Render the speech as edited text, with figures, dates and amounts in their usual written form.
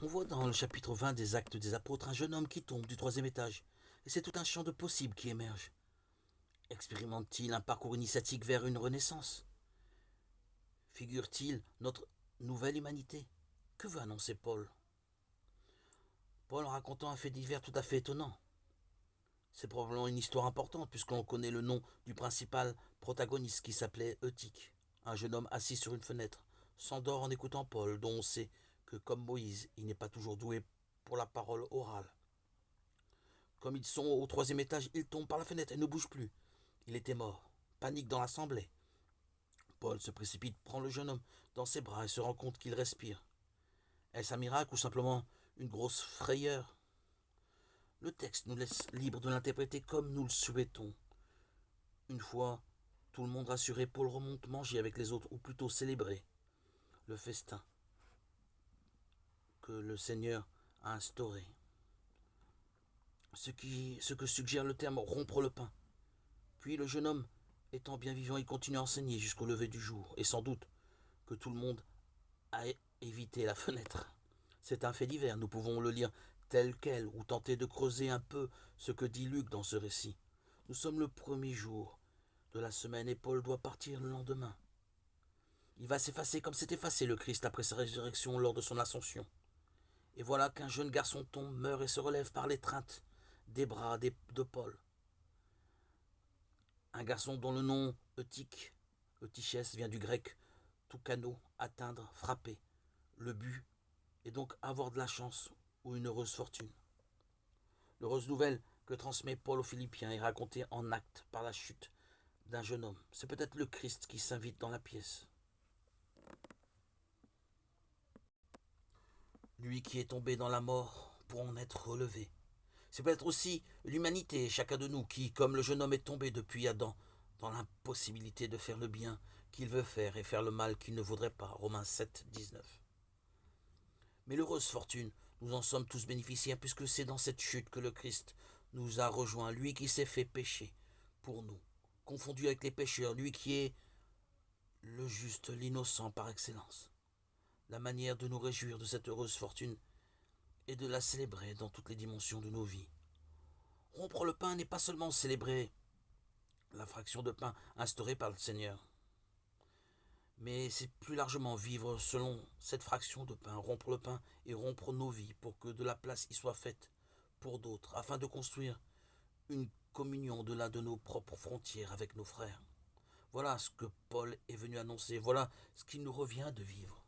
On voit dans le chapitre 20 des Actes des Apôtres un jeune homme qui tombe du troisième étage, et c'est tout un champ de possibles qui émerge. Expérimente-t-il un parcours initiatique vers une renaissance? Figure-t-il notre nouvelle humanité? Que veut annoncer Paul? Paul racontant un fait divers tout à fait étonnant. C'est probablement une histoire importante puisqu'on connaît le nom du principal protagoniste qui s'appelait Eutyche. Un jeune homme assis sur une fenêtre s'endort en écoutant Paul, dont on sait que, comme Moïse, il n'est pas toujours doué pour la parole orale. Comme ils sont au troisième étage, il tombe par la fenêtre et ne bouge plus. Il était mort. Panique dans l'assemblée. Paul se précipite, prend le jeune homme dans ses bras et se rend compte qu'il respire. Est-ce un miracle ou simplement une grosse frayeur? Le texte nous laisse libre de l'interpréter comme nous le souhaitons. Une fois tout le monde rassuré, Paul remonte manger avec les autres, ou plutôt célébrer le festin que le Seigneur a instauré. Ce que suggère le terme rompre le pain. Puis le jeune homme, étant bien vivant, il continue à enseigner jusqu'au lever du jour, et sans doute que tout le monde a évité la fenêtre. C'est un fait divers, nous pouvons le lire tel quel, ou tenter de creuser un peu ce que dit Luc dans ce récit. Nous sommes le premier jour de la semaine et Paul doit partir le lendemain. Il va s'effacer comme s'est effacé le Christ après sa résurrection lors de son ascension. Et voilà qu'un jeune garçon tombe, meurt et se relève par l'étreinte des bras de Paul. Un garçon dont le nom Eutychès vient du grec toukano, atteindre, frapper. Le but est donc avoir de la chance ou une heureuse fortune. L'heureuse nouvelle que transmet Paul aux Philippiens est racontée en actes par la chute d'un jeune homme. C'est peut-être le Christ qui s'invite dans la pièce. Lui qui est tombé dans la mort pour en être relevé. C'est peut-être aussi l'humanité, chacun de nous, qui, comme le jeune homme est tombé depuis Adam, dans l'impossibilité de faire le bien qu'il veut faire et faire le mal qu'il ne voudrait pas. Romains 7, 19. Mais l'heureuse fortune, nous en sommes tous bénéficiaires, puisque c'est dans cette chute que le Christ nous a rejoints, lui qui s'est fait pécher pour nous, confondu avec les pécheurs, lui qui est le juste, l'innocent par excellence. La manière de nous réjouir de cette heureuse fortune est de la célébrer dans toutes les dimensions de nos vies. Rompre le pain n'est pas seulement célébrer la fraction de pain instaurée par le Seigneur, mais c'est plus largement vivre selon cette fraction de pain, rompre le pain et rompre nos vies pour que de la place y soit faite pour d'autres, afin de construire une communion au-delà de nos propres frontières avec nos frères. Voilà ce que Paul est venu annoncer, voilà ce qu'il nous revient de vivre.